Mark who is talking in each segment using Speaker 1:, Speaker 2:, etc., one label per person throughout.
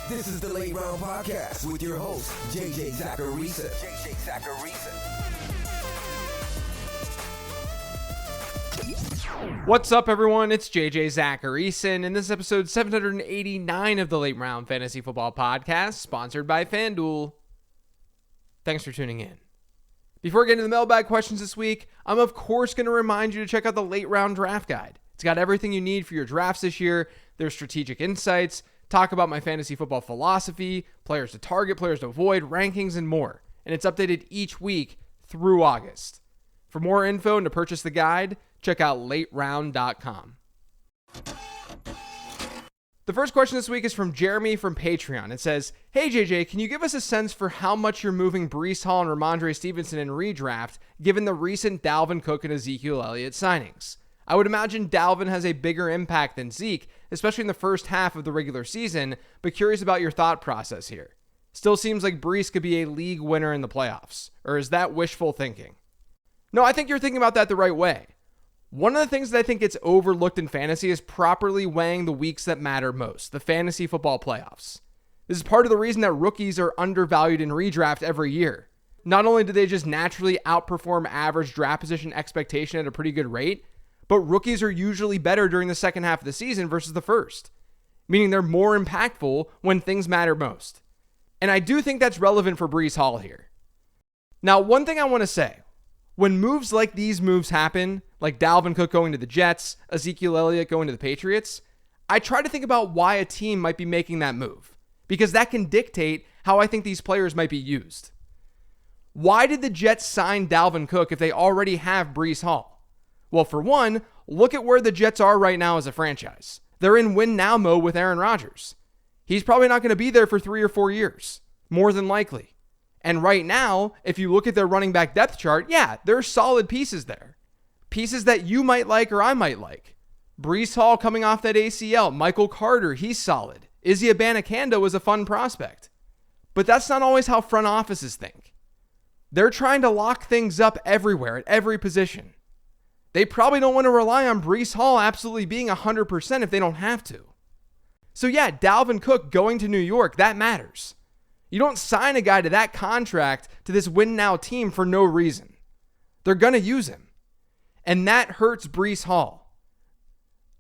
Speaker 1: This is the Late Round Podcast with your host, JJ Zacharisa.
Speaker 2: What's up, everyone? It's JJ Zacharisa, and this is episode 789 of the Late Round Fantasy Football Podcast, sponsored by FanDuel. Thanks for tuning in. Before getting to the mailbag questions this week, I'm of course going to remind you to check out the Late Round Draft Guide. It's got everything you need for your drafts this year. There's strategic insights, talk about my fantasy football philosophy, players to target, players to avoid, rankings, and more. And it's updated each week through August. For more info and to purchase the guide, check out lateround.com. The first question this week is from Jeremy from Patreon. It says, "Hey JJ, can you give us a sense for how much you're moving Breece Hall and Rhamondre Stevenson in redraft, given the recent Dalvin Cook and Ezekiel Elliott signings? I would imagine Dalvin has a bigger impact than Zeke, especially in the first half of the regular season, but curious about your thought process here. Still seems like Breece could be a league winner in the playoffs, or is that wishful thinking?" No, I think you're thinking about that the right way. One of the things that I think gets overlooked in fantasy is properly weighing the weeks that matter most, the fantasy football playoffs. This is part of the reason that rookies are undervalued in redraft every year. Not only do they just naturally outperform average draft position expectation at a pretty good rate, but rookies are usually better during the second half of the season versus the first, meaning they're more impactful when things matter most. And I do think that's relevant for Breece Hall here. Now, one thing I want to say, when moves like these moves happen, like Dalvin Cook going to the Jets, Ezekiel Elliott going to the Patriots, I try to think about why a team might be making that move, because that can dictate how I think these players might be used. Why did the Jets sign Dalvin Cook if they already have Breece Hall? Well, for one, look at where the Jets are right now as a franchise. They're in win-now mode with Aaron Rodgers. He's probably not going to be there for 3 or 4 years, more than likely. And right now, if you look at their running back depth chart, yeah, there are solid pieces there. Pieces that you might like or I might like. Breece Hall coming off that ACL. Michael Carter, he's solid. Izzy Abanikanda was a fun prospect. But that's not always how front offices think. They're trying to lock things up everywhere at every position. They probably don't want to rely on Breece Hall absolutely being 100% if they don't have to. So yeah, Dalvin Cook going to New York, that matters. You don't sign a guy to that contract to this win-now team for no reason. They're going to use him. And that hurts Breece Hall.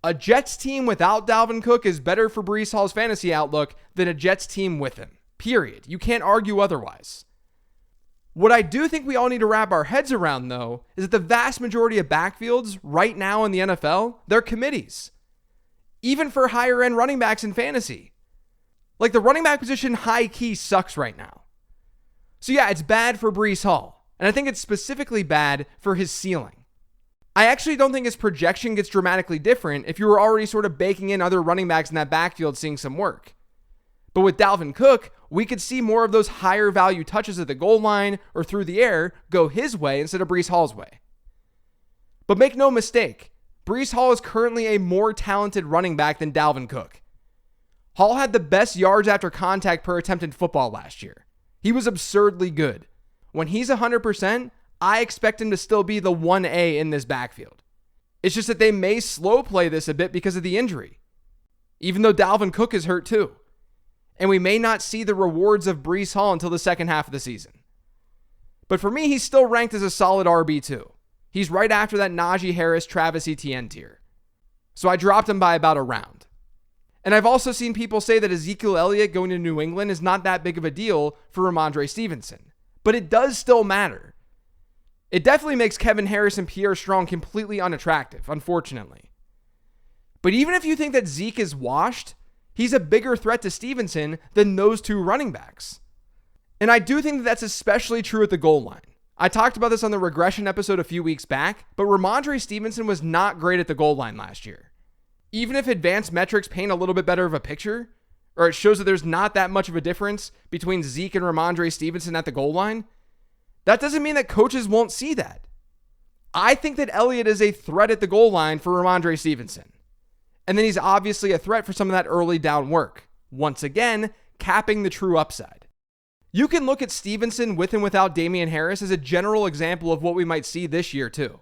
Speaker 2: A Jets team without Dalvin Cook is better for Breece Hall's fantasy outlook than a Jets team with him. Period. You can't argue otherwise. What I do think we all need to wrap our heads around, though, is that the vast majority of backfields right now in the NFL, they're committees. Even for higher-end running backs in fantasy. Like, the running back position high-key sucks right now. So yeah, it's bad for Breece Hall. And I think it's specifically bad for his ceiling. I actually don't think his projection gets dramatically different if you were already sort of baking in other running backs in that backfield seeing some work. But with Dalvin Cook, we could see more of those higher value touches at the goal line or through the air go his way instead of Breece Hall's way. But make no mistake, Breece Hall is currently a more talented running back than Dalvin Cook. Hall had the best yards after contact per attempt in football last year. He was absurdly good. When he's 100%, I expect him to still be the 1A in this backfield. It's just that they may slow play this a bit because of the injury, even though Dalvin Cook is hurt too. And we may not see the rewards of Breece Hall until the second half of the season. But for me, he's still ranked as a solid RB2. He's right after that Najee Harris, Travis Etienne tier. So I dropped him by about a round. And I've also seen people say that Ezekiel Elliott going to New England is not that big of a deal for Rhamondre Stevenson. But it does still matter. It definitely makes Kevin Harris and Pierre Strong completely unattractive, unfortunately. But even if you think that Zeke is washed, he's a bigger threat to Stevenson than those two running backs. And I do think that that's especially true at the goal line. I talked about this on the regression episode a few weeks back, but Rhamondre Stevenson was not great at the goal line last year. Even if advanced metrics paint a little bit better of a picture, or it shows that there's not that much of a difference between Zeke and Rhamondre Stevenson at the goal line, that doesn't mean that coaches won't see that. I think that Elliott is a threat at the goal line for Rhamondre Stevenson. And then he's obviously a threat for some of that early down work. Once again, capping the true upside. You can look at Stevenson with and without Damian Harris as a general example of what we might see this year too.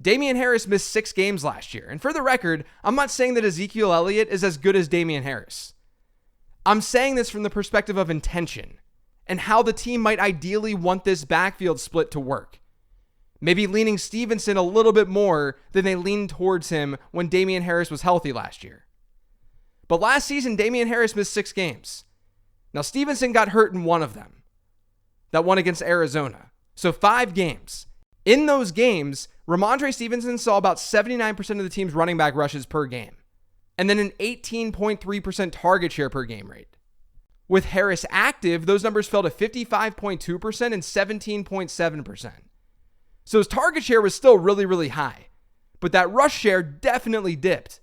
Speaker 2: Damian Harris missed 6 games last year. And for the record, I'm not saying that Ezekiel Elliott is as good as Damian Harris. I'm saying this from the perspective of intention and how the team might ideally want this backfield split to work. Maybe leaning Stevenson a little bit more than they leaned towards him when Damian Harris was healthy last year. But last season, Damian Harris missed 6 games. Now, Stevenson got hurt in one of them, that one against Arizona. So 5 games. In those games, Rhamondre Stevenson saw about 79% of the team's running back rushes per game, and then an 18.3% target share per game rate. With Harris active, those numbers fell to 55.2% and 17.7%. So his target share was still really, really high, but that rush share definitely dipped,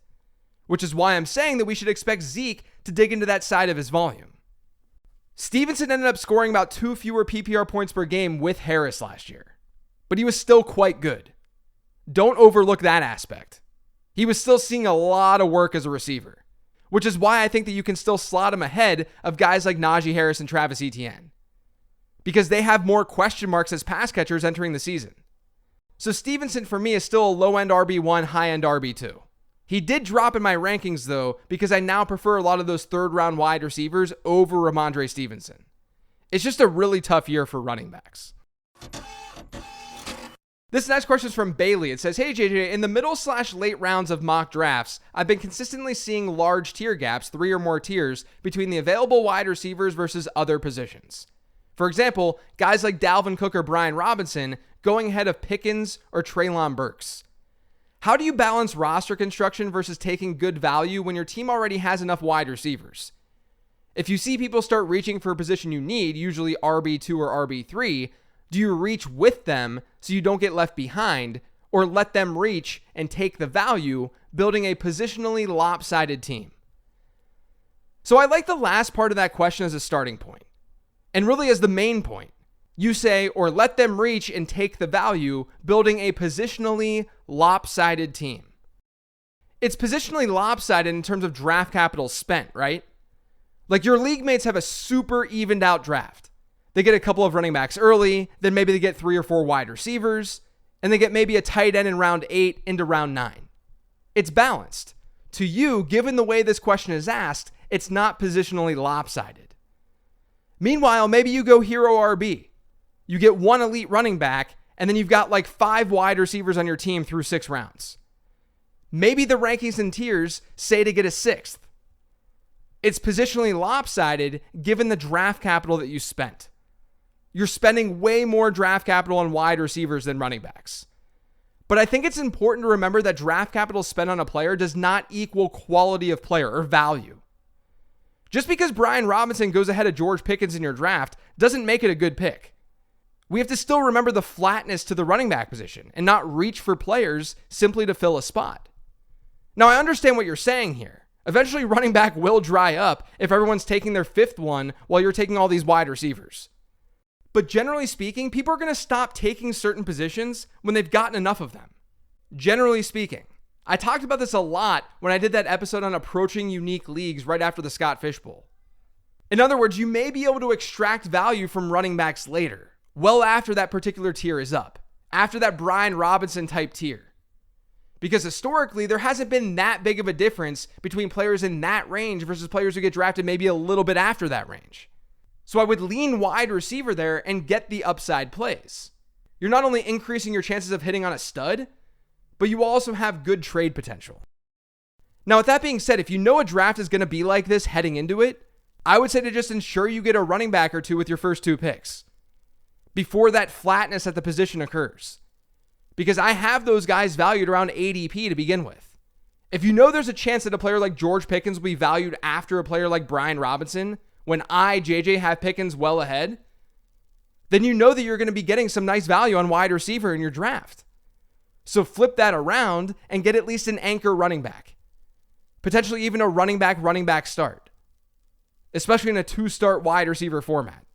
Speaker 2: which is why I'm saying that we should expect Zeke to dig into that side of his volume. Stevenson ended up scoring about 2 fewer PPR points per game with Harris last year, but he was still quite good. Don't overlook that aspect. He was still seeing a lot of work as a receiver, which is why I think that you can still slot him ahead of guys like Najee Harris and Travis Etienne, because they have more question marks as pass catchers entering the season. So Stevenson for me is still a low-end RB1, high-end RB2. He did drop in my rankings though, because I now prefer a lot of those third-round wide receivers over Rhamondre Stevenson. It's just a really tough year for running backs. This next question is from Bailey. It says, hey JJ, in the middle/late rounds of mock drafts, I've been consistently seeing large tier gaps, 3 or more tiers, between the available wide receivers versus other positions. For example, guys like Dalvin Cook or Brian Robinson going ahead of Pickens or Treylon Burks. How do you balance roster construction versus taking good value when your team already has enough wide receivers? If you see people start reaching for a position you need, usually RB2 or RB3, do you reach with them so you don't get left behind, or let them reach and take the value, building a positionally lopsided team? So I like the last part of that question as a starting point, and really as the main point. You say, or let them reach and take the value, building a positionally lopsided team. It's positionally lopsided in terms of draft capital spent, right? Like your league mates have a super evened out draft. They get a couple of running backs early, then maybe they get 3 or 4 wide receivers, and they get maybe a tight end in round 8 into round 9. It's balanced. To you, given the way this question is asked, it's not positionally lopsided. Meanwhile, maybe you go hero RB. You get 1 elite running back, and then you've got like 5 wide receivers on your team through 6 rounds. Maybe the rankings and tiers say to get a 6th. It's positionally lopsided given the draft capital that you spent. You're spending way more draft capital on wide receivers than running backs. But I think it's important to remember that draft capital spent on a player does not equal quality of player or value. Just because Brian Robinson goes ahead of George Pickens in your draft doesn't make it a good pick. We have to still remember the flatness to the running back position and not reach for players simply to fill a spot. Now, I understand what you're saying here. Eventually, running back will dry up if everyone's taking their 5th one while you're taking all these wide receivers. But generally speaking, people are going to stop taking certain positions when they've gotten enough of them. Generally speaking. I talked about this a lot when I did that episode on approaching unique leagues right after the Scott Fish Bowl. In other words, you may be able to extract value from running backs later, well after that particular tier is up, after that Brian Robinson type tier. Because historically, there hasn't been that big of a difference between players in that range versus players who get drafted maybe a little bit after that range. So I would lean wide receiver there and get the upside plays. You're not only increasing your chances of hitting on a stud, but you also have good trade potential. Now, with that being said, if you know a draft is going to be like this heading into it, I would say to just ensure you get a running back or 2 with your first 2 picks before that flatness at the position occurs. Because I have those guys valued around ADP to begin with. If you know there's a chance that a player like George Pickens will be valued after a player like Brian Robinson, when I, JJ, have Pickens well ahead, then you know that you're going to be getting some nice value on wide receiver in your draft. So flip that around and get at least an anchor running back. Potentially even a running back start. Especially in a 2-start wide receiver format.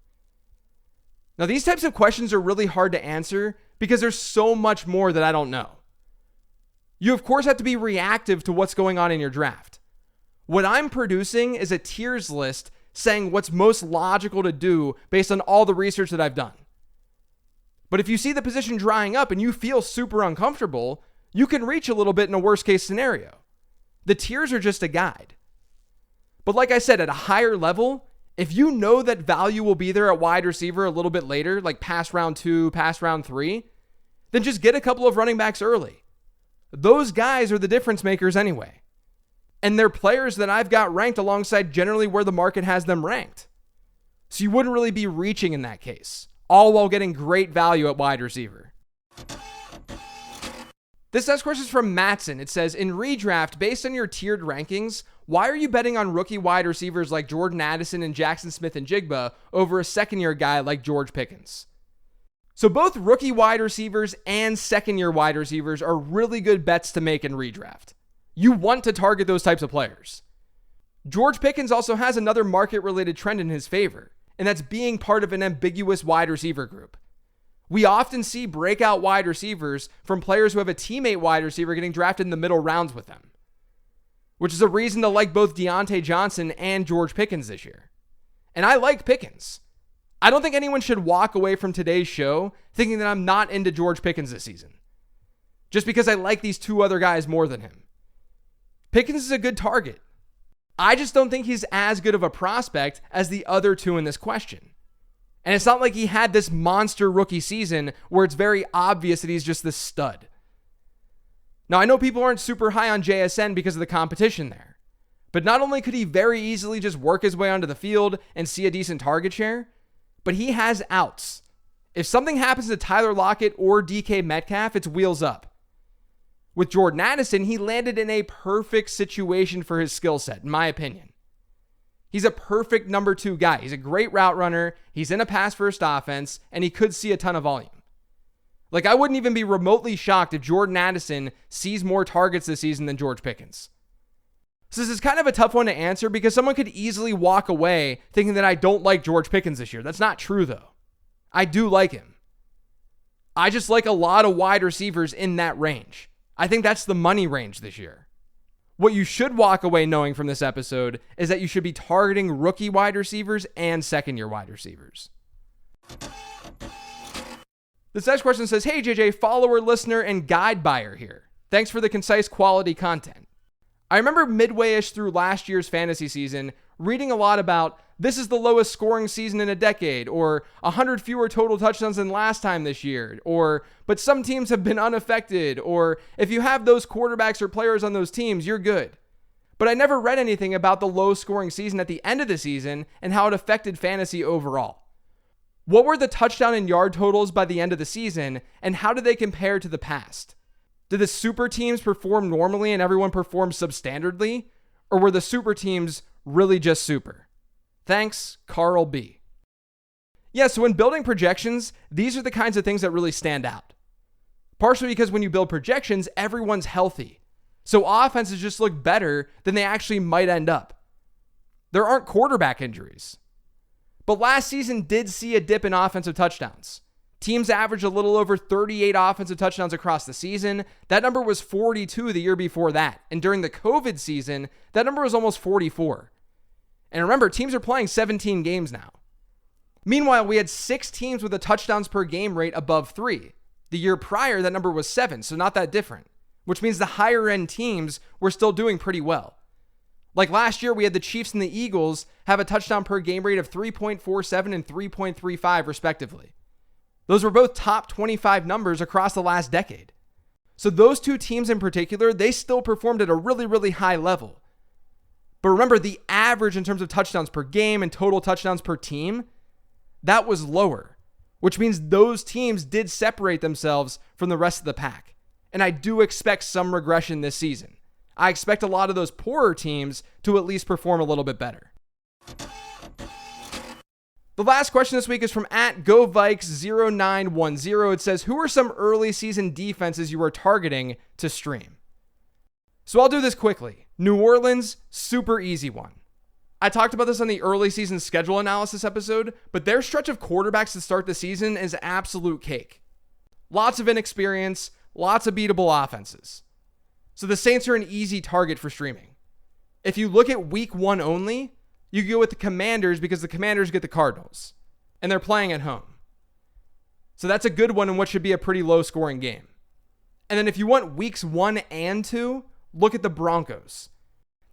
Speaker 2: Now, these types of questions are really hard to answer because there's so much more that I don't know. You, of course, have to be reactive to what's going on in your draft. What I'm producing is a tiers list saying what's most logical to do based on all the research that I've done. But if you see the position drying up and you feel super uncomfortable, you can reach a little bit in a worst case scenario. The tiers are just a guide. But like I said, at a higher level, if you know that value will be there at wide receiver a little bit later, like past round 2, past round 3, then just get a couple of running backs early. Those guys are the difference makers anyway. And they're players that I've got ranked alongside generally where the market has them ranked. So you wouldn't really be reaching in that case, all while getting great value at wide receiver. This next question is from Matson. It says, in redraft, based on your tiered rankings, why are you betting on rookie wide receivers like Jordan Addison and Jackson Smith and Jigba over a second-year guy like George Pickens? So both rookie wide receivers and second-year wide receivers are really good bets to make in redraft. You want to target those types of players. George Pickens also has another market-related trend in his favor, and that's being part of an ambiguous wide receiver group. We often see breakout wide receivers from players who have a teammate wide receiver getting drafted in the middle rounds with them, which is a reason to like both Deontay Johnson and George Pickens this year. And I like Pickens. I don't think anyone should walk away from today's show thinking that I'm not into George Pickens this season, just because I like these two other guys more than him. Pickens is a good target. I just don't think he's as good of a prospect as the other two in this question. And it's not like he had this monster rookie season where it's very obvious that he's just this stud. Now, I know people aren't super high on JSN because of the competition there, but not only could he very easily just work his way onto the field and see a decent target share, but he has outs. If something happens to Tyler Lockett or DK Metcalf, it's wheels up. With Jordan Addison, he landed in a perfect situation for his skill set, in my opinion. He's a perfect number 2 guy. He's a great route runner. He's in a pass-first offense, and he could see a ton of volume. Like, I wouldn't even be remotely shocked if Jordan Addison sees more targets this season than George Pickens. So this is kind of a tough one to answer because someone could easily walk away thinking that I don't like George Pickens this year. That's not true, though. I do like him. I just like a lot of wide receivers in that range. I think that's the money range this year. What you should walk away knowing from this episode is that you should be targeting rookie wide receivers and second-year wide receivers. This next question says, hey, JJ, follower, listener, and guide buyer here. Thanks for the concise quality content. I remember midway-ish through last year's fantasy season reading a lot about this is the lowest scoring season in a decade, or 100 fewer total touchdowns than last time this year, or but some teams have been unaffected, or if you have those quarterbacks or players on those teams, you're good. But I never read anything about the low scoring season at the end of the season and how it affected fantasy overall. What were the touchdown and yard totals by the end of the season, and how did they compare to the past? Did the super teams perform normally and everyone perform substandardly? Or were the super teams really just super? Thanks, Carl B. Yeah, so when building projections, these are the kinds of things that really stand out. Partially because when you build projections, everyone's healthy. So offenses just look better than they actually might end up. There aren't quarterback injuries. But last season did see a dip in offensive touchdowns. Teams averaged a little over 38 offensive touchdowns across the season. That number was 42 the year before that. And during the COVID season, that number was almost 44. And remember, teams are playing 17 games now. Meanwhile, we had 6 teams with a touchdowns per game rate above 3. The year prior, that number was 7, so not that different, which means the higher end teams were still doing pretty well. Like last year, we had the Chiefs and the Eagles have a touchdown per game rate of 3.47 and 3.35 respectively. Those were both top 25 numbers across the last decade. So those two teams in particular, they still performed at a really, really high level. But remember, the average in terms of touchdowns per game and total touchdowns per team, that was lower, which means those teams did separate themselves from the rest of the pack. And I do expect some regression this season. I expect a lot of those poorer teams to at least perform a little bit better. The last question this week is from @GoVikes0910. It says, who are some early season defenses you are targeting to stream? So I'll do this quickly. New Orleans, super easy one. I talked about this on the early season schedule analysis episode, but their stretch of quarterbacks to start the season is absolute cake. Lots of inexperience, lots of beatable offenses. So the Saints are an easy target for streaming. If you look at week 1 only, you go with the Commanders because the Commanders get the Cardinals, and they're playing at home. So that's a good one in what should be a pretty low scoring game. And then if you want weeks 1 and 2, look at the Broncos.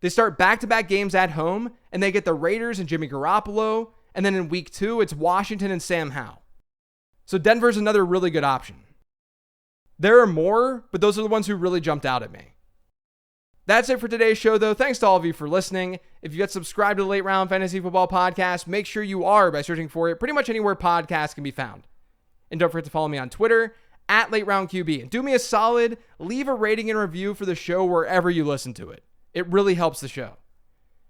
Speaker 2: They start back-to-back games at home, and they get the Raiders and Jimmy Garoppolo, and then in week 2, it's Washington and Sam Howell. So Denver's another really good option. There are more, but those are the ones who really jumped out at me. That's it for today's show, though. Thanks to all of you for listening. If you get subscribed to the Late Round Fantasy Football Podcast, make sure you are by searching for it pretty much anywhere podcasts can be found. And don't forget to follow me on Twitter, @LateRoundQB. And do me a solid, leave a rating and review for the show wherever you listen to it. It really helps the show.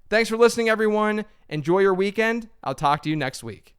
Speaker 2: Thanks for listening, everyone. Enjoy your weekend. I'll talk to you next week.